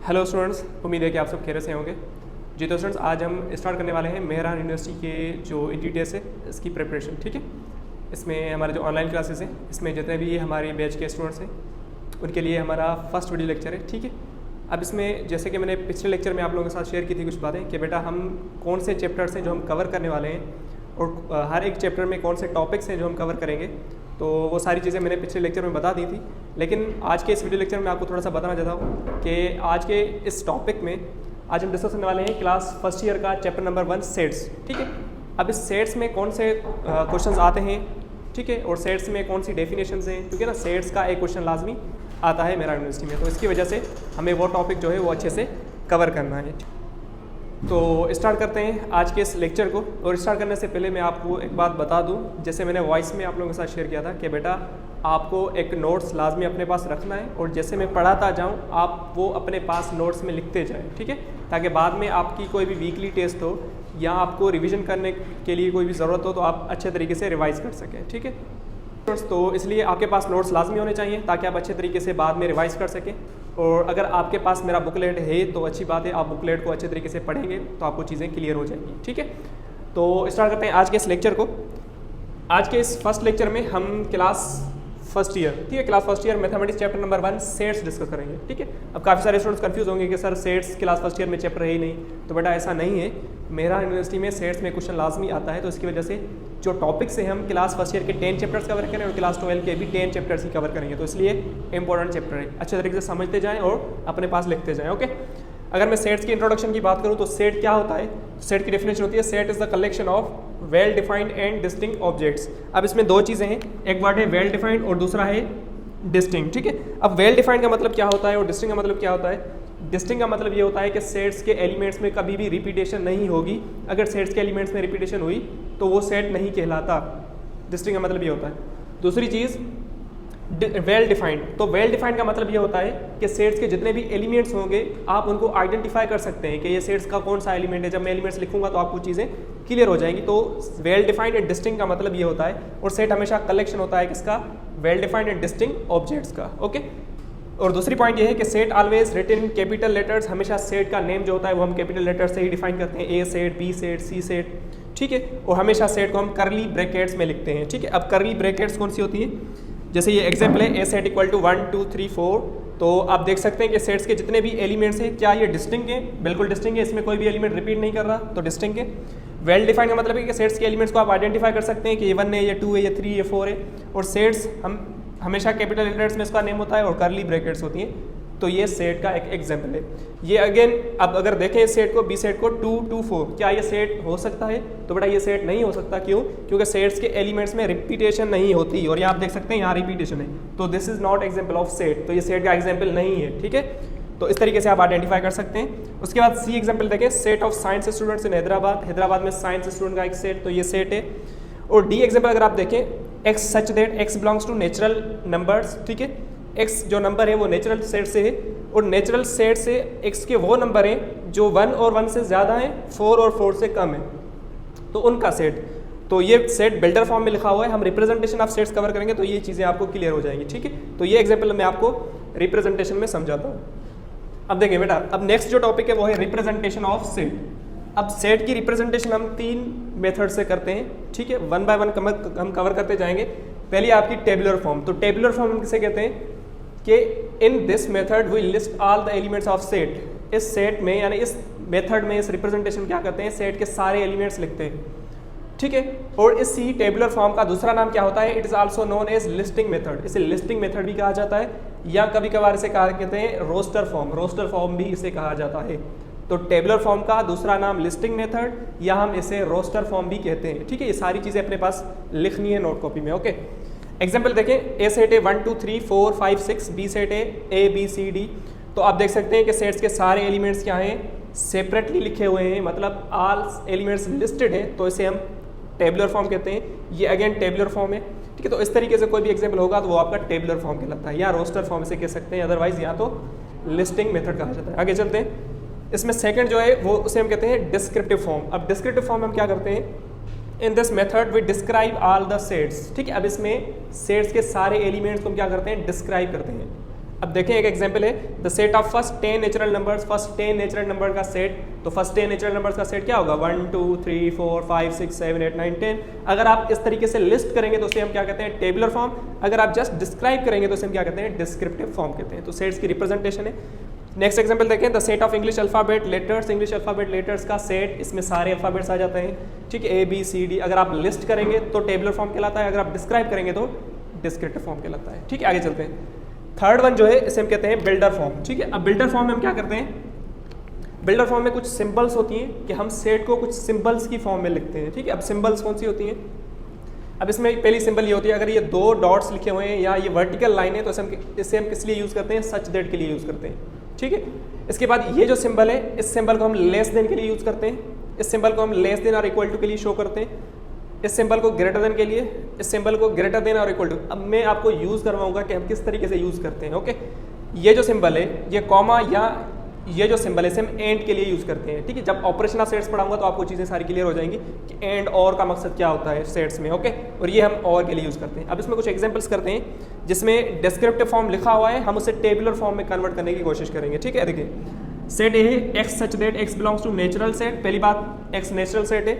Hello students, उम्मीद है कि आप सब खैरियत से होंगे। जी तो स्टूडेंट्स, आज हम स्टार्ट करने वाले हैं मेहरान यूनिवर्सिटी के जो इंटीटेस है इसकी प्रिपरेशन। ठीक है, इसमें हमारे जो ऑनलाइन क्लासेस हैं, इसमें जितने भी हमारे बैच के स्टूडेंट्स हैं उनके लिए हमारा फर्स्ट वीडियो लेक्चर है। ठीक है, अब इसमें जैसे कि मैंने पिछले लेक्चर में आप लोगों के साथ शेयर की थी कुछ बातें कि बेटा हम कौन से चैप्टर्स हैं जो हम कवर करने वाले हैं और हर एक चैप्टर में कौन से टॉपिक्स हैं जो हम कवर करेंगे, तो वो सारी चीज़ें मैंने पिछले लेक्चर में बता दी थी। लेकिन आज के इस वीडियो लेक्चर में आपको थोड़ा सा बताना चाहता हूँ कि आज के इस टॉपिक में आज हम डिस्कस करने वाले हैं क्लास फर्स्ट ईयर का चैप्टर नंबर 1 सेट्स। ठीक है, अब इस सेट्स में कौन से क्वेश्चंस आते हैं, ठीक है, और सेट्स में कौन सी डेफिनेशंस हैं, क्योंकि ना सेट्स का एक क्वेश्चन लाजमी आता है मेरा यूनिवर्सिटी में, तो इसकी वजह से हमें वो टॉपिक जो है वो अच्छे से कवर करना है। तो स्टार्ट करते हैं आज के इस लेक्चर को। और स्टार्ट करने से पहले मैं आपको एक बात बता दूं, जैसे मैंने वॉइस में आप लोगों के साथ शेयर किया था कि बेटा आपको एक नोट्स लाजमी अपने पास रखना है और जैसे मैं पढ़ाता जाऊं आप वो अपने पास नोट्स में लिखते जाएं। ठीक है, ताकि बाद में आपकी कोई भी वीकली टेस्ट हो या आपको रिवीजन करने के लिए कोई भी ज़रूरत हो तो आप अच्छे तरीके से रिवाइज़ कर सकें। ठीक है, तो इसलिए आपके पास नोट्स लाजमी होने चाहिए ताकि आप अच्छे तरीके से बाद में रिवाइज़ कर सकें। और अगर आपके पास मेरा बुकलेट है तो अच्छी बात है, आप बुकलेट को अच्छे तरीके से पढ़ेंगे तो आपको चीज़ें क्लियर हो जाएंगी। ठीक है, तो स्टार्ट करते हैं आज के इस लेक्चर को। आज के इस फर्स्ट लेक्चर में हम क्लास फर्स्ट ईयर, ठीक है, class first year mathematics chapter number 1 sets discuss करेंगे। ठीक है, अब काफ़ी सारे स्टूडेंट्स कंफ्यूज होंगे कि sir sets class first year में चैप्टर है ही नहीं, तो बेटा ऐसा नहीं है। मेरा यूनिवर्सिटी में सेट्स में क्वेश्चन लाजमी आता है, तो इसकी वजह से जो टॉपिक्स से हम क्लास फर्स्ट ईयर के 10 चैप्टर्स कवर करें और क्लास 12 के भी 10 चैप्टर्स ही कवर करेंगे, तो इसलिए इंपॉर्टेंट चैप्टर है, अच्छे तरीके से समझते जाएँ और अपने पास लिखते जाएँ। ओके, अगर मैं सेट्स की इंट्रोडक्शन की बात करूँ तो सेट क्या होता है, सेट की डेफिनेशन होती है set is the collection of well defined and distinct objects. अब इसमें दो चीज़ें हैं, एक वर्ड है वेल डिफाइंड और दूसरा है डिस्टिंक्ट। ठीक है, अब वेल डिफाइंड का मतलब क्या होता है और डिस्टिंक्ट का मतलब क्या होता है। डिस्टिंक्ट का मतलब ये होता है कि सेट्स के एलिमेंट्स में कभी भी रिपीटेशन नहीं होगी, अगर सेट्स के एलिमेंट्स में रिपीटेशन हुई तो वो सेट नहीं कहलाता। डिस्टिंक्ट का मतलब ये होता है। दूसरी चीज़ वेल डिफाइंड, तो वेल डिफाइंड का मतलब ये होता है कि सेट्स के जितने भी एलिमेंट्स होंगे आप उनको आइडेंटिफाई कर सकते हैं कि ये सेट्स का कौन सा एलिमेंट है। जब मैं एलिमेंट्स लिखूंगा तो आपको चीज़ें क्लियर हो जाएंगी। तो वेल डिफाइंड एंड डिस्टिंक्ट का मतलब ये होता है, और सेट हमेशा कलेक्शन होता है किसका, well defined and distinct objects का। ओके, और दूसरी पॉइंट ये है कि set always written in capital letters, हमेशा सेट का नेम जो होता है वो हम कैपिटल लेटर से ही डिफाइन करते हैं, ए सेट, बी सेट, सी सेट। ठीक है, और हमेशा सेट को हम करली ब्रैकेट्स में लिखते हैं। ठीक है, अब करली ब्रैकेट्स कौन सी होती है, जैसे ये एग्जाम्पल है ए सेट इक्वल टू 1 2 3 4, तो आप देख सकते हैं कि सेट्स के जितने भी एलिमेंट्स हैं क्या ये डिस्टिंक्ट है, बिल्कुल डिस्टिंक्ट है, इसमें कोई भी एलिमेंट रिपीट नहीं कर रहा, तो डिस्टिंक्ट है। वेल डिफाइंड का मतलब है कि सेट्स के एलिमेंट्स को आप आइडेंटिफाई कर सकते हैं कि ये 1 है, ये 2 है, ये 3 है, 4 है, और सेट्स हम हमेशा कैपिटल लेटर्स में इसका नेम होता है और करली ब्रैकेट्स होती हैं। तो ये सेट का एक एग्जाम्पल है। ये अगेन अब अगर देखें इस सेट को, बी सेट को 2 2 4, क्या ये सेट हो सकता है, तो बेटा ये सेट नहीं हो सकता। क्यों, क्योंकि सेट्स के एलिमेंट्स में रिपीटेशन नहीं होती, और यहाँ आप देख सकते हैं यहाँ रिपीटेशन है, तो this is not example of set, तो ये सेट का एग्जाम्पल नहीं है। ठीक है, तो इस तरीके से आप आइडेंटिफाई कर सकते हैं। उसके बाद सी एग्जाम्पल देखें, set of science students in Hyderabad में साइंस स्टूडेंट का एक सेट, तो ये सेट है। और डी एग्जाम्पल अगर आप देखें, X such that X belongs to natural numbers. ठीक है, एक्स जो नंबर है वो नेचुरल सेट से है, और नेचुरल सेट से एक्स के वो नंबर हैं जो 1 और 1 से ज़्यादा हैं, 4 और 4 से कम है, तो उनका सेट। तो ये सेट बिल्डर फॉर्म में लिखा हुआ है, हम रिप्रेजेंटेशन ऑफ सेट्स कवर करेंगे तो ये चीज़ें आपको क्लियर हो जाएंगी। ठीक है, तो ये एग्जाम्पल मैं आपको रिप्रेजेंटेशन में समझाता हूँ। अब देखिए बेटा, अब नेक्स्ट जो टॉपिक है वो है रिप्रेजेंटेशन ऑफ सेट। अब सेट की रिप्रेजेंटेशन हम 3 मेथड से करते हैं। ठीक है, 1 बाय 1 हम कवर करते जाएंगे। पहले आपकी टेबुलर फॉर्म, तो टेबुलर फॉर्म हम किसे कहते हैं कि in this method we list all the elements of set. इस सेट में यानी इस मेथड में इस रिप्रेजेंटेशन क्या करते हैं, सेट के सारे एलिमेंट्स लिखते हैं। ठीक है, और इसी टेबुलर फॉर्म का दूसरा नाम क्या होता है, it is also known as listing method. इसे लिस्टिंग मेथड भी कहा जाता है, या कभी कभार इसे कहा कहते हैं रोस्टर फॉर्म भी इसे कहा जाता है। तो टेबुलर फॉर्म का दूसरा नाम लिस्टिंग मेथड, या हम इसे रोस्टर फॉर्म भी कहते हैं। ठीक है, ये सारी चीज़ें अपने पास लिखनी है नोट कॉपी में। ओके, एग्जाम्पल देखें, ए सेट है 1 2 3 4 5 6, बी सेट है ए बी सी डी। तो आप देख सकते हैं कि सेट्स के सारे एलिमेंट्स क्या हैं, सेपरेटली लिखे हुए हैं, मतलब ऑल एलिमेंट्स लिस्टेड है, तो इसे हम टेबुलर फॉर्म कहते हैं। ये अगेन टेबुलर फॉर्म है। ठीक है, तो इस तरीके से कोई भी एग्जाम्पल होगा तो वो आपका टेबुलर फॉर्म कहलाता है, या रोस्टर फॉर्म इसे कह सकते हैं, अदरवाइज या तो लिस्टिंग मेथड कहा जाता है। आगे चलते हैं, इसमें सेकंड जो है वो उसे हम कहते हैं डिस्क्रिप्टिव फॉर्म। अब डिस्क्रिप्टिव फॉर्म हम क्या करते हैं, in this method we describe all the sets. ठीक है, अब इसमें सेट्स के सारे एलिमेंट्स को हम क्या करते हैं, डिस्क्राइब करते हैं। अब देखें एक एग्जांपल है, the set of first 10 natural numbers, first 10 natural number का सेट, तो फर्स्ट 10 नेचुरल नंबर्स का सेट क्या होगा 1 2 3 4 5 6 7 8 9 10। अगर आप इस तरीके से लिस्ट करेंगे तो उसे हम क्या कहते हैं टेबुलर फॉर्म, अगर आप जस्ट डिस्क्राइब करेंगे तो उसे हम क्या कहते हैं डिस्क्रिप्टिव फॉर्म कहते हैं। तो सेट्स की रिप्रेजेंटेशन है। नेक्स्ट एग्जांपल देखें, the set of English alphabet letters, English alphabet letters का सेट, इसमें सारे अल्फाबेट्स आ जाते हैं, ठीक है, ABCD। अगर आप लिस्ट करेंगे तो टेबुलर फॉर्म कहलाता है, अगर आप डिस्क्राइब करेंगे तो डिस्क्रिप्टिव फॉर्म कहलाता है, ठीक है। आगे चलते हैं, थर्ड वन जो है इसे हम कहते हैं बिल्डर फॉर्म, ठीक है। अब बिल्डर फॉर्म में हम क्या करते हैं, बिल्डर फॉर्म में कुछ सिंबल्स होती हैं कि हम सेट को कुछ सिंबल्स की फॉर्म में लिखते हैं, ठीक है। अब सिंबल्स कौन सी होती हैं, अब इसमें पहली सिंबल ये होती है, अगर ये 2 डॉट्स लिखे हुए हैं या ये वर्टिकल लाइन है तो इसे हम किस लिए यूज़ करते हैं, सच दैट के लिए यूज़ करते हैं, ठीक है। इसके बाद ये जो सिंबल है, इस सिंबल को हम लेस देन के लिए यूज़ करते हैं, इस सिंबल को हम लेस देन और इक्वल टू के लिए शो करते हैं, इस सिंबल को ग्रेटर देन के लिए, इस सिंबल को ग्रेटर देन और इक्वल टू। अब मैं आपको यूज़ करवाऊंगा कि हम किस तरीके से यूज़ करते हैं, ओके। ये जो सिंबल है, ये कॉमा या ये जो सिंबल है इसे हम एंड के लिए यूज़ करते हैं, ठीक है। जब ऑपरेशन ऑफ सेट्स पढ़ाऊंगा तो आपको चीज़ें सारी क्लियर हो जाएंगी कि एंड और का मकसद क्या होता है सेट्स में, ओके। और ये हम और के लिए यूज़ करते हैं। अब इसमें कुछ एग्जांपल्स करते हैं जिसमें डिस्क्रिप्टिव फॉर्म लिखा हुआ है, हम उसे टेबुलर फॉर्म में कन्वर्ट करने की कोशिश करेंगे, ठीक है। देखिए, सेट ए है X such that X belongs to natural set, पहली बात एक्स नेचुरल सेट है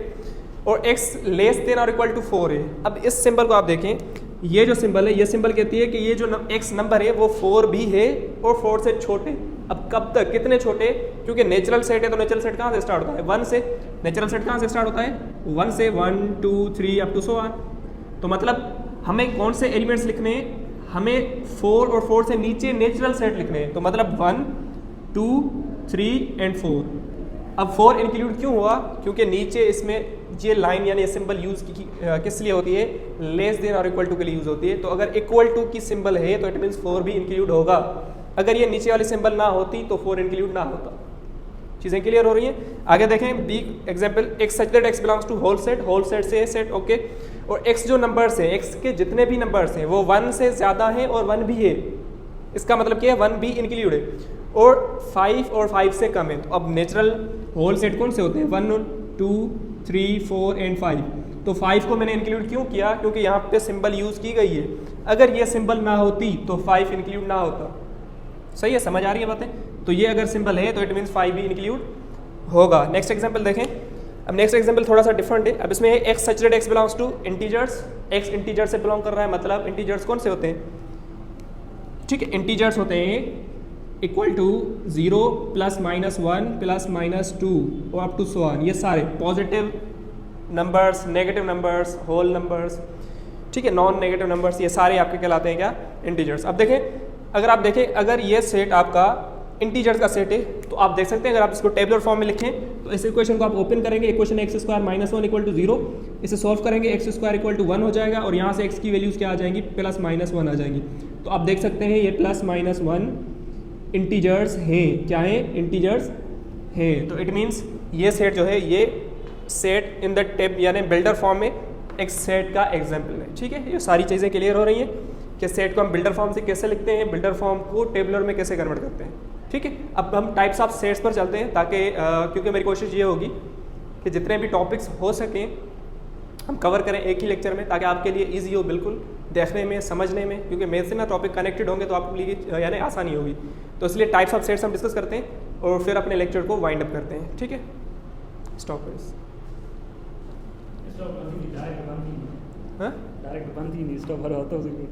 और x लेस देन और इक्वल टू 4 है। अब इस सिंबल को आप देखें, ये जो सिंबल है, ये सिंबल कहती है कि ये जो x नंबर है वो 4 भी है और 4 से छोटे। अब कब तक, कितने छोटे, क्योंकि नेचुरल सेट है तो नेचुरल सेट कहाँ से स्टार्ट होता है 1 से, नेचुरल सेट कहाँ से स्टार्ट होता है 1 से, 1 2 3 अप टू सो ऑन। तो मतलब हमें कौन से एलिमेंट्स लिखने हैं, हमें 4 और 4 से नीचे नेचुरल सेट लिखने हैं, तो मतलब 1 2 3 एंड 4। अब 4 इंक्लूड क्यों हुआ, क्योंकि नीचे इसमें ये लाइन यानी सिंबल यूज़ किस लिए होती है, लेस देन और इक्वल टू के लिए यूज़ होती है। तो अगर इक्वल टू की सिंबल है तो इट मीन्स 4 भी इंक्लूड होगा, अगर ये नीचे वाली सिंबल ना होती तो 4 इंक्लूड ना होता। चीज़ें क्लियर हो रही हैं। आगे देखें, B example, X such that X belongs to whole set से सेट, ओके। और एक्स जो नंबर्स हैं, एक्स के जितने भी नंबर्स हैं वो 1 से ज़्यादा हैं और 1 भी है, इसका मतलब क्या है 1 भी इंक्लूड है, और 5 और 5 से कम है। तो अब नेचुरल होल सेट कौन से होते हैं 1 2 3 4 एंड 5। तो 5 को मैंने इंक्लूड क्यों किया, क्योंकि यहाँ पे सिंबल यूज़ की गई है, अगर ये सिंबल ना होती तो 5 इंक्लूड ना होता। सही है, समझ आ रही है बातें। तो ये अगर सिंबल है तो इट मीन्स 5 भी इंक्लूड होगा। नेक्स्ट एग्जाम्पल देखें। अब नेक्स्ट एग्जाम्पल थोड़ा सा डिफरेंट है। अब इसमें X such that X belongs to integers, X integer से बिलोंग कर रहा है, मतलब इंटीजर्स कौन से होते हैं, ठीक है। इंटीजर्स होते हैं equal to 0 plus minus 1 plus minus 2 और अप टू सो ऑन। ये सारे positive numbers, negative numbers, whole numbers, ठीक है, नॉन नेगेटिव नंबर्स, ये सारे आपके कहलाते हैं क्या, इंटीजर्स। अब देखें, अगर आप देखें, अगर ये सेट आपका इंटीजर्स का सेट है तो आप देख सकते हैं, अगर आप इसको टेबुलर फॉर्म में लिखें तो इस इक्वेशन को आप ओपन करेंगे, equation X square minus 1 equal to 0, इसे सॉल्व करेंगे, एक्स स्क्वायर इक्वल टू 1 हो जाएगा और यहाँ से एक्स की वैल्यूज़ क्या आ जाएंगी, प्लस माइनस 1 आ जाएंगी। तो आप देख सकते हैं ये प्लस माइनस 1 इंटीजर्स हैं, क्या हैं, इंटीजर्स हैं। तो इट मीन्स ये सेट जो है ये सेट इन द टेब यानी बिल्डर फॉर्म में एक सेट का एग्जाम्पल है, ठीक है। ये सारी चीज़ें क्लियर हो रही हैं कि सेट को हम बिल्डर फॉर्म से कैसे लिखते हैं, बिल्डर फॉर्म को टेबुलर में कैसे कन्वर्ट करते हैं, ठीक है। अब हम टाइप्स ऑफ सेट्स पर चलते हैं, ताकि क्योंकि मेरी कोशिश ये होगी कि जितने भी टॉपिक्स हो सकें हम कवर करें एक ही लेक्चर में, ताकि आपके लिए ईजी हो बिल्कुल देखने में, समझने में, क्योंकि मेरे से ना टॉपिक कनेक्टेड होंगे तो आपके लिए यानी आसानी होगी। तो इसलिए टाइप्स ऑफ सेट्स हम डिस्कस करते हैं और फिर अपने लेक्चर को वाइंड अप करते हैं, ठीक है। स्टॉप इस डायरेक्ट बंद ही नहीं, स्टॉप भरा होता है उसको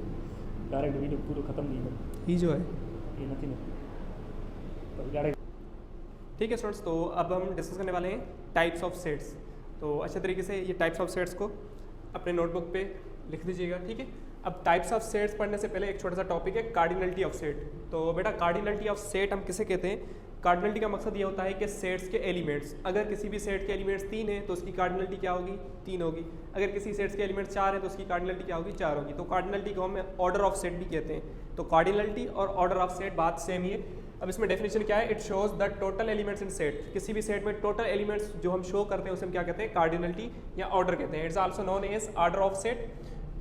डायरेक्ट वीडियो पूरा खत्म नहीं होता, ये जो है ये नथिंग तो डायरेक्ट, ठीक है स्टूडेंट्स। तो अब हम डिस्कस करने वाले हैं टाइप्स ऑफ सेट्स। तो अच्छे तरीके से ये टाइप्स ऑफ सेट्स को अपने नोटबुक पे लिख दीजिएगा, ठीक है। अब टाइप्स ऑफ सेट्स पढ़ने से पहले एक छोटा सा टॉपिक है कार्डिनलिटी ऑफ सेट। तो बेटा कार्डिनलिटी ऑफ सेट हम किसे कहते हैं, कार्डिनलिटी का मकसद ये होता है कि सेट्स के एलिमेंट्स, अगर किसी भी सेट के एलिमेंट्स 3 हैं तो उसकी कार्डिनलिटी क्या होगी, 3 होगी। अगर किसी सेट्स के एलिमेंट्स 4 हैं तो उसकी कार्डिनलिटी क्या होगी, 4 होगी। तो कार्डिनलिटी को हम ऑर्डर ऑफ सेट भी कहते हैं। तो कार्डिनलिटी और ऑर्डर ऑफ सेट बात सेम ही है। अब इसमें डेफिनेशन क्या है, it shows the total elements in set. किसी भी सेट में टोटल एलिमेंट्स जो हम शो करते हैं उसे हम क्या कहते हैं, कार्डिनलिटी या ऑर्डर कहते हैं। It's also known as order of set.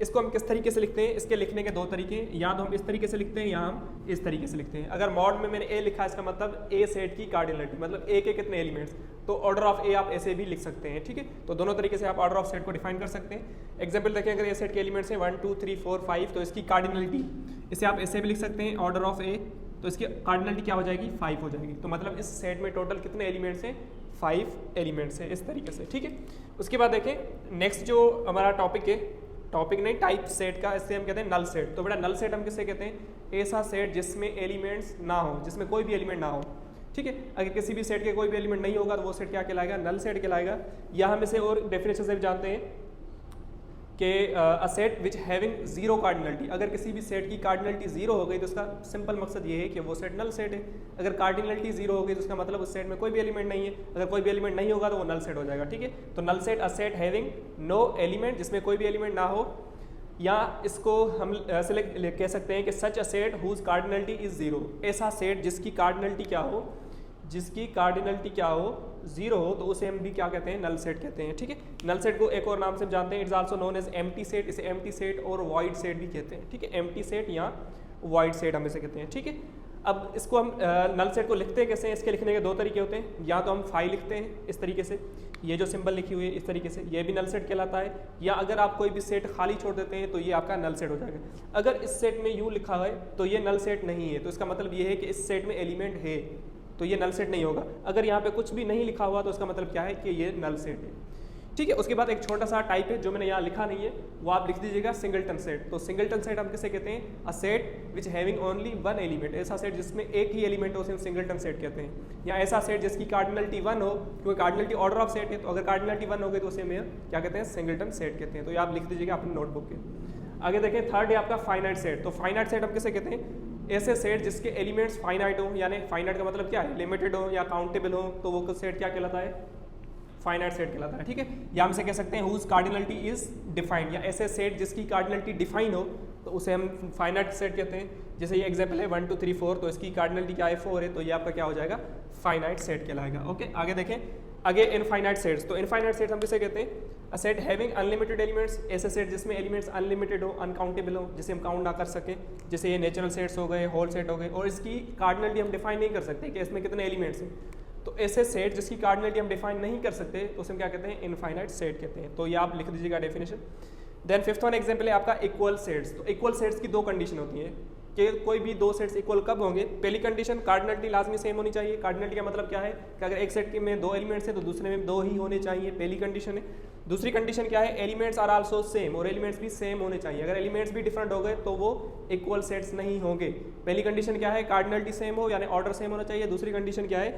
इसको हम किस तरीके से लिखते हैं, इसके लिखने के 2 तरीके हैं, या तो हम इस तरीके से लिखते हैं या हम इस तरीके से लिखते हैं। अगर मॉड में मैंने ए लिखा है इसका मतलब ए सेट की कार्डिनलिटी, मतलब ए के कितने एलिमेंट्स, तो ऑर्डर ऑफ ए आप ऐसे भी लिख सकते हैं, ठीक है। तो दोनों तरीके से आप ऑर्डर ऑफ सेट को डिफाइन कर सकते हैं। एग्जाम्पल देखें, अगर ए सेट के एलिमेंट्स हैं 1 2 3 4 5 तो इसकी कार्डिनलिटी इसे आप ऐसे भी लिख सकते हैं ऑर्डर ऑफ ए, तो इसकी कार्डिनलिटी क्या हो जाएगी 5 हो जाएगी। तो मतलब इस सेट में टोटल कितने एलिमेंट्स हैं 5 एलिमेंट्स हैं इस तरीके से, ठीक है। उसके बाद देखें नेक्स्ट जो हमारा टॉपिक है, टॉपिक नहीं टाइप सेट का, इससे हम कहते हैं नल सेट। तो बेटा नल सेट हम किसे कहते हैं, ऐसा सेट जिसमें एलिमेंट्स ना हो, जिसमें कोई भी एलिमेंट ना हो, ठीक है। अगर किसी भी सेट के कोई भी एलिमेंट नहीं होगा तो वो सेट क्या कहलाएगा, नल सेट कहलाएगा। या हम इसे और डेफिनेशन से भी जानते हैं कि a set which having zero cardinality, अगर किसी भी सेट की कार्डिनलिटी जीरो हो गई तो उसका सिंपल मकसद ये है कि वो सेट नल सेट है। अगर कार्डिनलिटी जीरो हो गई तो उसका मतलब उस सेट में कोई भी एलिमेंट नहीं है, अगर कोई भी एलिमेंट नहीं होगा तो वो नल सेट हो जाएगा, ठीक है। तो null set a set having no element, जिसमें कोई भी एलिमेंट ना हो, या इसको हम सेलेक्ट कह सकते हैं कि such a set whose cardinality is zero, ऐसा सेट जिसकी कार्डिनलिटी क्या हो, जिसकी कार्डिनलिटी क्या हो जीरो हो, तो उसे हम भी क्या कहते हैं, नल सेट कहते हैं, ठीक है। नल सेट को एक और नाम से जानते हैं, it's also known as empty set, इसे एम्प्टी सेट और वॉइड सेट भी कहते हैं, ठीक है। एम्प्टी सेट या वॉइड सेट हम इसे कहते हैं, ठीक है। अब इसको हम नल सेट को लिखते हैं कैसे, इसके लिखने के दो तरीके होते हैं, या तो हम फाइल लिखते हैं इस तरीके से, ये जो सिंबल लिखी हुई है इस तरीके से, ये भी नल सेट कहलाता है। या अगर आप कोई भी सेट खाली छोड़ देते हैं तो ये आपका नल सेट हो जाएगा। अगर इस सेट में यू लिखा है तो ये नल सेट नहीं है, तो इसका मतलब ये है कि इस सेट में एलिमेंट है, तो ये नल सेट नहीं होगा। अगर यहाँ पे कुछ भी नहीं लिखा हुआ तो उसका मतलब क्या है कि ये नल सेट है, ठीक है। उसके बाद एक छोटा सा टाइप है जो मैंने यहाँ लिखा नहीं है, वो आप लिख दीजिएगा सिंगलटन सेट। तो सिंगलटन सेट हम किसे कहते हैं, a set which having only one element, ऐसा सेट जिसमें एक ही एलिमेंट हो उसे हम सिंगलटन सेट कहते हैं। या ऐसा सेट जिसकी कार्डिनलिटी 1 हो, क्योंकि कार्डिनलिटी ऑर्डर ऑफ सेट है, तो अगर कार्डिनलिटी 1 हो गई तो उसे हम क्या कहते हैं, सिंगलटन सेट कहते हैं। तो ये आप लिख दीजिएगा अपनी नोटबुक के। आगे देखें थर्ड है आपका फाइनाइट सेट। तो फाइनाइट सेट हम किसे कहते हैं, ऐसे सेट जिसके एलिमेंट्स फाइनाइट हो, यानी फाइनाइट का मतलब क्या है, लिमिटेड हो या काउंटेबल हो, तो वो सेट क्या कहलाता है, फाइनाइट सेट कहलाता है, ठीक है। या हम इसे कह सकते हैं हुज कार्डिनलिटी इज डिफाइंड, या ऐसे सेट जिसकी कार्डिनलिटी डिफाइन हो तो उसे हम फाइनाइट सेट कहते हैं। जैसे ये एग्जांपल है 1 2 3 4, तो इसकी कार्डिनलिटी क्या है 4 है, तो ये आपका क्या हो जाएगा, फाइनाइट सेट कहलाएगा, ओके। आगे देखें आगे इनफाइनाइट सेट्स। तो इनफाइनाइट सेट्स हम किसे कहते हैं, अ सेट हैविंग अनलिमिटेड एलिमेंट्स, ऐसे सेट जिसमें एलिमेंट्स अनलिमिटेड हो, अनकाउंटेबल हो, जिसे हम काउंट ना कर सकें, जैसे ये नेचुरल सेट्स हो गए, होल सेट हो गए, और इसकी कार्डिनलिटी हम डिफाइन नहीं कर सकते कि इसमें कितने एलिमेंट्स हैं। तो ऐसे सेट जिसकी कार्डिनलिटी हम डिफाइन नहीं कर सकते तो उसे हम क्या कहते हैं, इनफाइनाइट सेट कहते हैं। तो ये आप लिख दीजिएगा definition. Then fifth one example है आपका इक्वल सेट्स। तो इक्वल सेट्स की दो कंडीशन होती है कि कोई भी दो सेट्स इक्वल कब होंगे। पहली कंडीशन, कार्डिनलिटी लाजमी सेम होनी चाहिए। कार्डिनलिटी का मतलब क्या है कि अगर एक सेट में दो एलिमेंट्स हैं तो दूसरे में दो ही होने चाहिए, पहली कंडीशन है। दूसरी कंडीशन क्या है, एलिमेंट्स आर आल्सो सेम, और एलिमेंट्स भी सेम होने चाहिए। अगर एलिमेंट्स भी डिफरेंट हो गए तो वो इक्वल सेट्स नहीं होंगे। पहली कंडीशन क्या है, कार्डिनलिटी सेम हो यानी ऑर्डर सेम होना चाहिए। दूसरी कंडीशन क्या है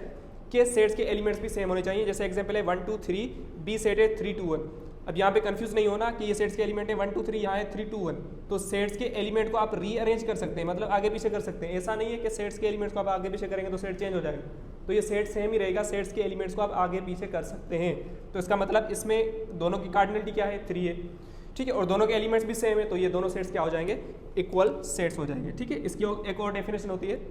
कि सेट्स के एलिमेंट्स भी सेम होने चाहिए। जैसे एग्जांपल है 1 2 3, बी सेट है 3 2 1। अब यहाँ पे कंफ्यूज नहीं होना कि ये सेट्स के एलिमेंट है 1 2 3, यहाँ है 3 2 1। तो सेट्स के एलिमेंट को आप रीअरेंज कर सकते हैं, मतलब आगे पीछे कर सकते हैं। ऐसा नहीं है कि सेट्स के एलिमेंट्स को आप आगे पीछे करेंगे तो सेट चेंज हो जाएगा, तो ये सेट सेम ही रहेगा। सेट्स के एलिमेंट्स को आप आगे पीछे कर सकते हैं। तो इसका मतलब इसमें दोनों की कार्डिनलिटी क्या है, 3 है, ठीक है, और दोनों के एलिमेंट्स भी सेम है, तो ये दोनों सेट्स क्या हो जाएंगे, इक्वल सेट्स हो जाएंगे, ठीक है। इसकी एक और डेफिनेशन होती है,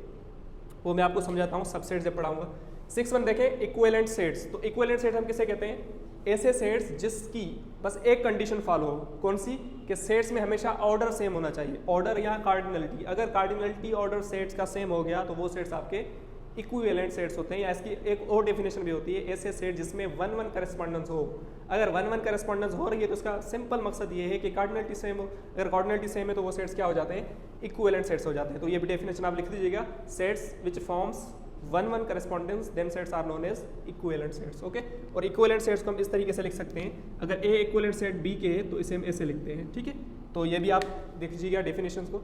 वो मैं आपको समझाता हूँ सबसेट जब पढ़ाऊंगा। 6 1 देखें, इक्विवेलेंट सेट्स। तो इक्विवेलेंट सेट्स हम किसे कहते हैं, ऐसे सेट्स जिसकी बस एक कंडीशन फॉलो हो। कौन सी, कि सेट्स में हमेशा ऑर्डर सेम होना चाहिए, ऑर्डर या कार्डिनलिटी। अगर कार्डिनलिटी ऑर्डर सेट्स का सेम हो गया तो वो सेट्स आपके इक्विवेलेंट सेट्स होते हैं। या इसकी एक और डेफिनेशन भी होती है, ऐसे सेट जिसमें 1 1 करेस्पॉन्डेंस हो। अगर 1 1 करेस्पॉन्डेंस हो रही है तो उसका सिंपल मकसद ये है कि कार्डिनलिटी सेम हो। अगर कार्डिनलिटी सेम है तो वो सेट्स क्या हो जाते हैं, इक्विवेलेंट सेट्स हो जाते हैं। तो ये भी डेफिनेशन आप लिख दीजिएगा, sets which forms 1 1 correspondence then sets are known as equivalent sets, okay. और इक्विवेलेंट सेट्स को हम इस तरीके से लिख सकते हैं, अगर ए इक्विवेलेंट सेट बी के है तो इसे हम ऐसे लिखते हैं, ठीक है। तो ये भी आप देख लीजिएगा डेफिनेशंस को।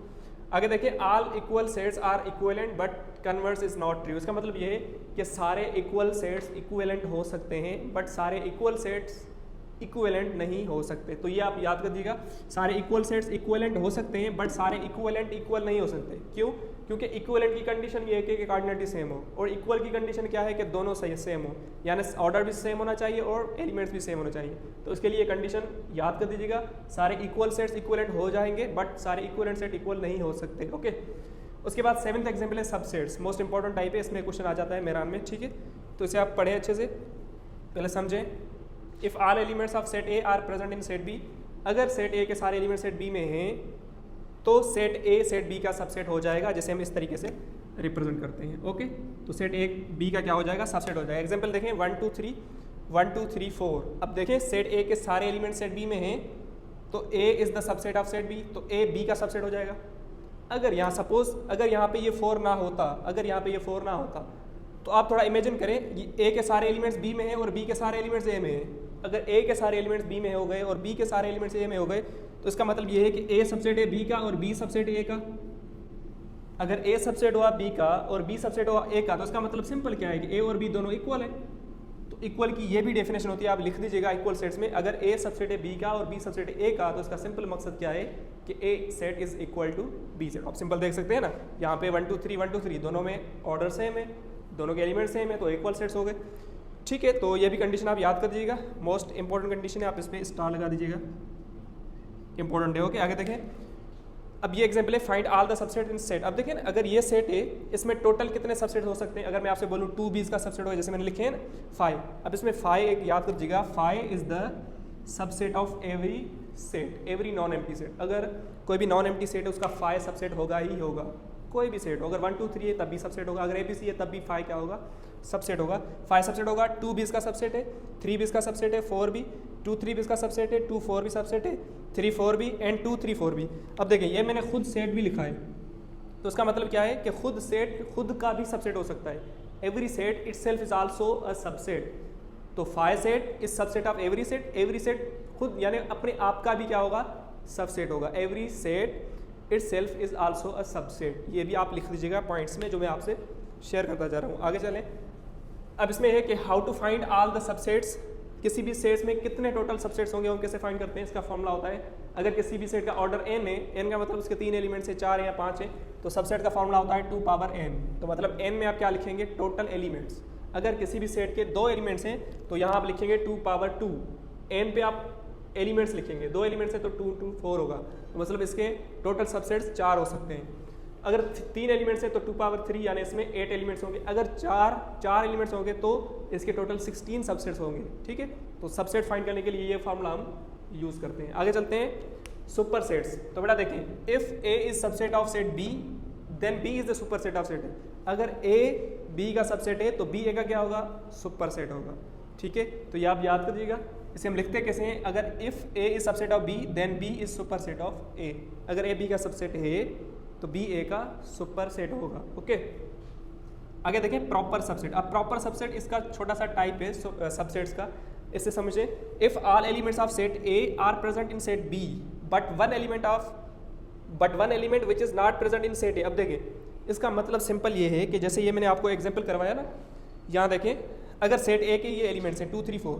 आगे देखिए, all equal sets are equivalent but converse is not true. इसका मतलब ये है कि सारे इक्वल सेट्स इक्विवेलेंट हो सकते हैं बट सारे इक्वल सेट्स इक्विवेलेंट नहीं हो सकते। तो ये आप याद कर दीजिएगा, सारे इक्वल सेट्स इक्विवेलेंट हो सकते हैं बट सारे इक्विवेलेंट इक्वल नहीं हो सकते। क्यों, क्योंकि इक्विवेलेंट की कंडीशन ये है कि कार्डिनलिटी सेम हो, और इक्वल की कंडीशन क्या है कि दोनों सही सेम हो, यानी ऑर्डर भी सेम होना चाहिए और एलिमेंट्स भी सेम होना चाहिए। तो इसके लिए कंडीशन याद कर दीजिएगा, सारे इक्वल सेट्स इक्विवेलेंट हो जाएंगे बट सारे इक्विवेलेंट सेट इक्वल नहीं हो सकते, ओके। उसके बाद 7th एग्जाम्पल है सबसेट्स। मोस्ट इंपॉर्टेंट टाइप है, इसमें क्वेश्चन आ जाता है मेरान में, ठीक है। तो इसे आप पढ़ें अच्छे से, पहले समझें। If all elements of set A are present in set B, अगर सेट ए के सारे एलिमेंट सेट बी में हैं तो सेट ए सेट बी का सबसेट हो जाएगा, जैसे हम इस तरीके से रिप्रेजेंट करते हैं, ओके। तो सेट ए बी का क्या हो जाएगा, सबसेट हो जाएगा। एग्जांपल देखें 1 2 3 1 2 3 4। अब देखें सेट ए के सारे एलिमेंट सेट बी में हैं तो A is the subset of set B, तो ए बी का सबसेट हो जाएगा। अगर यहाँ सपोज अगर यहाँ पे ये 4 ना होता, अगर यहाँ पे ये 4 ना होता, तो आप थोड़ा इमेजिन करें, ए के सारे एलिमेंट्स बी में हैं और बी के सारे एलिमेंट्स ए में हैं। अगर ए के सारे एलिमेंट्स बी में हो गए और बी के सारे एलिमेंट्स ए में हो गए, तो इसका मतलब ये है कि ए सबसेट है बी का और बी सबसेट ए का। अगर ए सबसेट हुआ बी का और बी सबसेट हुआ ए का, तो इसका मतलब सिंपल क्या है कि ए और बी दोनों इक्वल है। तो इक्वल की ये भी डेफिनेशन होती है, आप लिख दीजिएगा इक्वल सेट्स में। अगर ए सबसेट है बी का और बी सबसेट है ए का, तो इसका सिंपल मकसद क्या है कि A set is equal to B set. आप सिंपल देख सकते हैं ना, यहाँ पे 1 2 3 1 2 3 दोनों में ऑर्डर सेम है, दोनों के एलिमेंट सेम है, तो इक्वल सेट्स हो गए। ठीक है, तो ये भी कंडीशन आप याद कर दीजिएगा, मोस्ट इंपॉर्टेंट कंडीशन है, आप इस पर स्टार लगा दीजिएगा, इंपॉर्टेंट है। ओके, आगे देखें। अब ये एग्जांपल है find all the subset in set. अब देखें ना, अगर ये सेट है, इसमें टोटल कितने सबसेट हो सकते हैं? अगर मैं आपसे बोलूँ 2 बीस का सबसेट हो, जैसे मैंने लिखे हैं ना 5। अब इसमें 5 एक याद कर दीजिएगा, 5 is the subset of every set, every non empty set. अगर कोई भी नॉन एम्प्टी सेट है उसका 5 सबसेट होगा ही होगा, कोई भी सेट हो। अगर 1 2 3 है तब भी सबसेट होगा, अगर ABC है तब भी 5 क्या होगा? सबसेट होगा। 5 सबसेट होगा। 2 बीस का सबसेट है, 3 बीस का सबसेट है, 4 भी, 2 3 बीस का सबसेट है, 2 4 भी सबसेट है, 3 4 भी एंड 2 3 4 भी। अब देखिए ये मैंने खुद सेट भी लिखा है, तो उसका मतलब क्या है कि खुद सेट खुद का भी सबसेट हो सकता है। Every set itself is also a subset. तो 5 set is subset of every set, every set खुद यानी अपने आप का भी क्या होगा? सबसेट होगा। Every set itself is also a subset. ये भी आप लिख दीजिएगा पॉइंट्स में जो मैं आपसे शेयर करता जा रहा हूँ। आगे चलें। अब इसमें है कि how to find all the subsets. किसी भी सेट्स में कितने टोटल सबसेट्स होंगे, हम कैसे फाइंड करते हैं? इसका फॉर्मूला होता है, अगर किसी भी सेट का ऑर्डर n है, n का मतलब उसके 3 एलिमेंट्स है, 4 या 5 है, तो सबसेट का फॉर्मूला होता है 2 पावर n। तो मतलब n में आप क्या लिखेंगे? Total elements. अगर किसी भी सेट के 2 एलिमेंट्स हैं तो यहाँ आप लिखेंगे 2 पावर 2। n पे आप एलिमेंट्स लिखेंगे, 2 एलिमेंट्स है तो 2 2 4 होगा, तो मतलब इसके टोटल सबसेट्स 4 हो सकते हैं। अगर 3 एलिमेंट्स हैं तो 2 पावर 3 यानी इसमें 8 एलिमेंट्स होंगे। अगर 4 एलिमेंट्स होंगे तो इसके टोटल 16 सबसेट्स होंगे। ठीक है, तो सबसेट फाइंड करने के लिए ये फार्मूला हम यूज़ करते हैं। आगे चलते हैं। Super sets. तो बेटा देखें, if A is subset of set B then B is the super set of set. अगर ए बी का सबसेट है तो बी ए का क्या होगा? सुपर सेट होगा। ठीक है, तो ये आप याद करिएगा। इसे हम लिखते कैसे हैं? अगर if A is subset of B then B is super set of A. अगर ए बी का सबसेट है तो बी ए का सुपर सेट होगा। ओके, आगे देखें प्रॉपर सबसेट। अब प्रॉपर सबसेट इसका छोटा सा टाइप है सबसेट्स का, इससे समझे। If all elements of set A are present in set B but one element which is not present in set A. अब देखें, इसका मतलब सिंपल ये है कि जैसे ये मैंने आपको एग्जाम्पल करवाया ना, यहाँ देखें, अगर सेट ए के ये एलिमेंट्स हैं 2 3 4।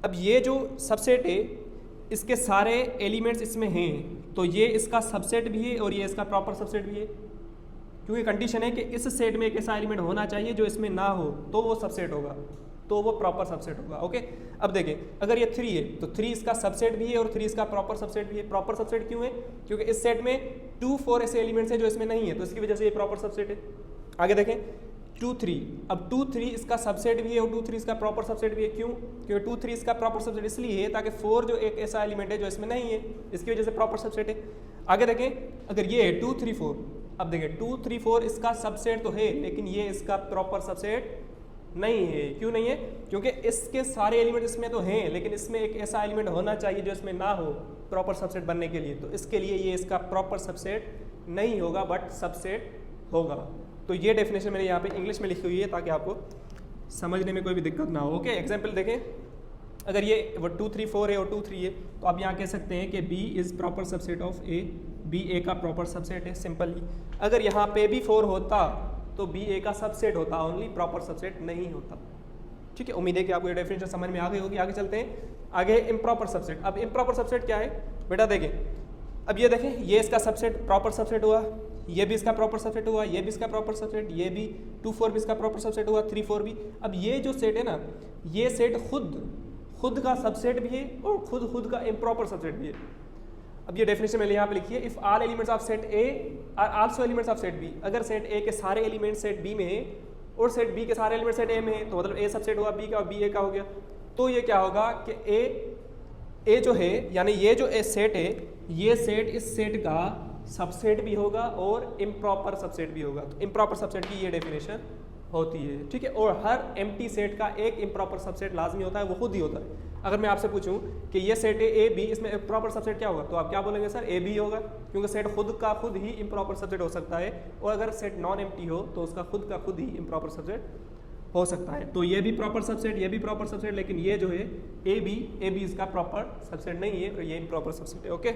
अब ये जो सबसेट है इसके सारे एलिमेंट्स इसमें हैं, तो ये इसका सबसेट भी है और ये इसका प्रॉपर सबसेट भी है, क्योंकि कंडीशन है कि इस सेट में एक ऐसा एलिमेंट होना चाहिए जो इसमें ना हो, तो वो सबसेट होगा, तो वो प्रॉपर सबसेट होगा। ओके, अब देखें, अगर ये 3 है तो 3 इसका सबसेट भी है और 3 इसका प्रॉपर सबसेट भी है। प्रॉपर सबसेट क्यों है? क्योंकि इस सेट में 2 4 ऐसे एलिमेंट्स हैं जो इसमें नहीं है, तो इसकी वजह से ये प्रॉपर सबसेट है। आगे देखें 2 3। अब 2 3 इसका सबसेट भी है और 2 3 इसका प्रॉपर सबसेट भी है। क्यों? क्योंकि 2 3 इसका प्रॉपर सबसेट इसलिए है ताकि 4 जो एक ऐसा एलिमेंट है जो इसमें नहीं है, इसकी वजह से प्रॉपर सबसेट है। आगे देखें, अगर ये है 2 3 4। अब देखें 2 3 4 इसका सबसेट तो है, लेकिन ये इसका प्रॉपर सबसेट नहीं है। क्यों नहीं है? क्योंकि इसके सारे एलिमेंट इसमें तो हैं, लेकिन इसमें एक ऐसा एलिमेंट होना चाहिए जो इसमें ना हो प्रॉपर सबसेट बनने के लिए, तो इसके लिए ये इसका प्रॉपर सबसेट नहीं होगा बट सबसेट होगा। तो ये डेफिनेशन मैंने यहाँ पे इंग्लिश में लिखी हुई है ताकि आपको समझने में कोई भी दिक्कत ना हो। ओके, एग्जाम्पल देखें, अगर ये 2 3 4 है और 2 3 है, तो आप यहाँ कह सकते हैं कि B is proper subset of A, B A का प्रॉपर सबसेट है सिंपली। अगर यहाँ पे भी 4 होता तो B A का सबसेट होता, ओनली प्रॉपर सबसेट नहीं होता। ठीक है, उम्मीद है कि आपको ये डेफिनेशन समझ में आ गई होगी। आगे चलते हैं। आगे इम्प्रॉपर सबसेट। अब इम्प्रॉपर सबसेट क्या है बेटा? देखें, अब ये देखें, ये इसका सबसेट प्रॉपर सबसेट हुआ, ये भी इसका प्रॉपर सबसेट हुआ, ये भी इसका प्रॉपर सबसेट, ये भी 2 4 भी इसका प्रॉपर सबसेट हुआ, 3 4 भी। अब ये जो सेट है ना, ये सेट खुद का सबसेट भी है और खुद का इम्प्रॉपर सबसेट भी है। अब ये डेफिनेशन मैंने यहाँ पे लिखी है, if all elements of set A are also elements of set B. अगर सेट ए के सारे एलिमेंट्स सेट बी में है और सेट बी के सारे एलिमेंट्स सेट ए में है, तो मतलब ए सबसेट हुआ बी का और बी ए का हो गया। तो ये क्या होगा कि ए जो है, यानी ये जो सेट है, ये सेट इस सेट का सबसेट भी होगा और इम्प्रॉपर सबसेट भी होगा। तो इम्प्रॉपर सबसेट की ये डेफिनेशन होती है, ठीक है। और हर एम्प्टी सेट का एक इम्प्रॉपर सबसेट लाजमी होता है, वो खुद ही होता है। अगर मैं आपसे पूछूं कि ये सेट है ए बी, इसमें इम्प्रॉपर सबसेट क्या होगा, तो आप क्या बोलेंगे सर ए बी होगा, क्योंकि सेट खुद का खुद ही इम्प्रॉपर सबसेट हो सकता है। और अगर सेट नॉन एम्प्टी हो तो उसका खुद का खुद ही इम्प्रॉपर सबसेट हो सकता है। तो ये भी प्रॉपर सबसेट, ये भी प्रॉपर सबसेट, लेकिन ये जो है ए बी इसका प्रॉपर सबसेट नहीं है और ये इम्प्रॉपर सबसेट है, ओके।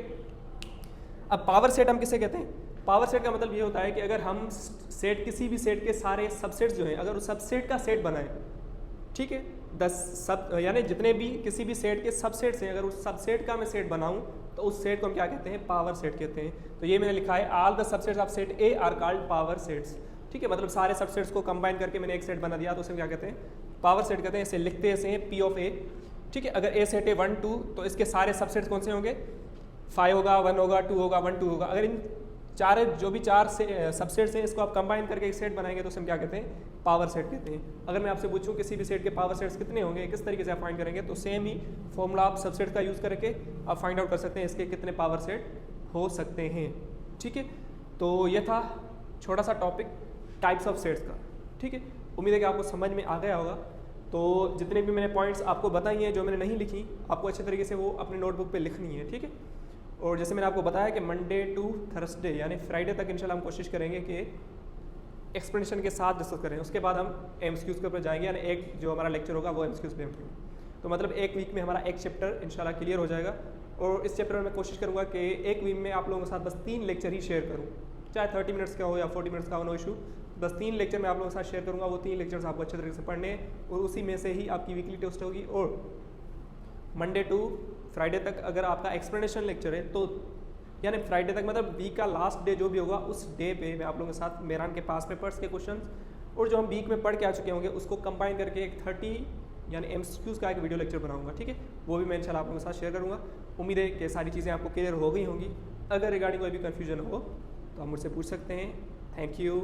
अब पावर सेट हम किसे कहते हैं? पावर सेट का मतलब ये होता है कि अगर हम सेट किसी भी सेट के सारे सबसेट्स जो हैं अगर उस सबसेट का सेट बनाएं, ठीक है, 10 सब यानी जितने भी किसी भी सेट के सबसेट्स हैं, अगर उस सबसेट का मैं सेट बनाऊं तो उस सेट को हम क्या कहते हैं? पावर सेट कहते हैं। तो ये मैंने लिखा है all the subsets of set A are called power sets, ठीक है। मतलब सारे सबसेट्स को कंबाइन करके मैंने एक सेट बना दिया तो उसे क्या कहते हैं? पावर सेट कहते हैं। इसे लिखते ऐसे हैं पी ऑफ ए, ठीक है। अगर ए सेट है 1 2 तो इसके सारे सबसेट्स कौन से होंगे? 5 होगा, 1 होगा, 2 होगा, 1 2 होगा। अगर इन चार जो भी चार से सबसेट्स हैं इसको आप कंबाइन करके एक सेट बनाएंगे तो उसे हम क्या कहते हैं? पावर सेट कहते हैं। अगर मैं आपसे पूछूं किसी भी सेट के पावर सेट्स कितने होंगे, किस तरीके से आप फाइंड करेंगे, तो सेम ही फॉर्मूला आप सबसेट का यूज़ करके आप फाइंड आउट कर सकते हैं इसके कितने पावर सेट हो सकते हैं, ठीक है। तो ये था छोटा सा टॉपिक टाइप्स ऑफ सेट्स का, ठीक है। उम्मीद है कि आपको समझ में आ गया होगा। तो जितने भी मैंने पॉइंट्स आपको बताई हैं, जो मैंने नहीं लिखी, आपको अच्छे तरीके से वो अपने नोटबुक पे लिखनी है, ठीक है। और जैसे मैंने आपको बताया कि मंडे टू थर्सडे यानी फ्राइडे तक इंशाल्लाह हम कोशिश करेंगे कि एक्सप्लेनेशन के साथ डिस्कस करें। उसके बाद हम एमसीक्यूज़ के ऊपर जाएंगे, यानी एक जो हमारा लेक्चर होगा वो एमसीक्यूज़ पे होंगे। तो मतलब एक वीक में हमारा एक चैप्टर इंशाल्लाह क्लियर हो जाएगा। और इस चैप्टर में मैं कोशिश करूँगा कि एक वीक में आप लोगों के साथ बस 3 लेक्चर ही शेयर करूँ, चाहे 30 मिनट्स का हो या 40 मिनट्स का हो, नो इशू। बस 3 लेक्चर मैं आप लोगों के साथ शेयर करूँगा। वो 3 लेक्चर्स आपको अच्छे तरीके से पढ़ने और उसी में से ही आपकी वीकली टेस्ट होगी। और मंडे टू फ्राइडे तक अगर आपका एक्सप्लेनेशन लेक्चर है तो यानी फ्राइडे तक मतलब वीक का लास्ट डे जो भी होगा उस डे पे मैं आप लोगों के साथ मेहरान के पास पेपर्स के क्वेश्चंस और जो हम वीक में पढ़ के आ चुके होंगे उसको कंबाइन करके एक 30 यानी एमसीक्यूज़ का एक वीडियो लेक्चर बनाऊंगा, ठीक है। वो भी मैं इंशाल्लाह आप लोगों के साथ शेयर करूँगा। उम्मीद है कि सारी चीज़ें आपको क्लियर हो गई होंगी। अगर रिगार्डिंग कोई भी कन्फ्यूजन हो तो आप मुझसे पूछ सकते हैं। Thank you.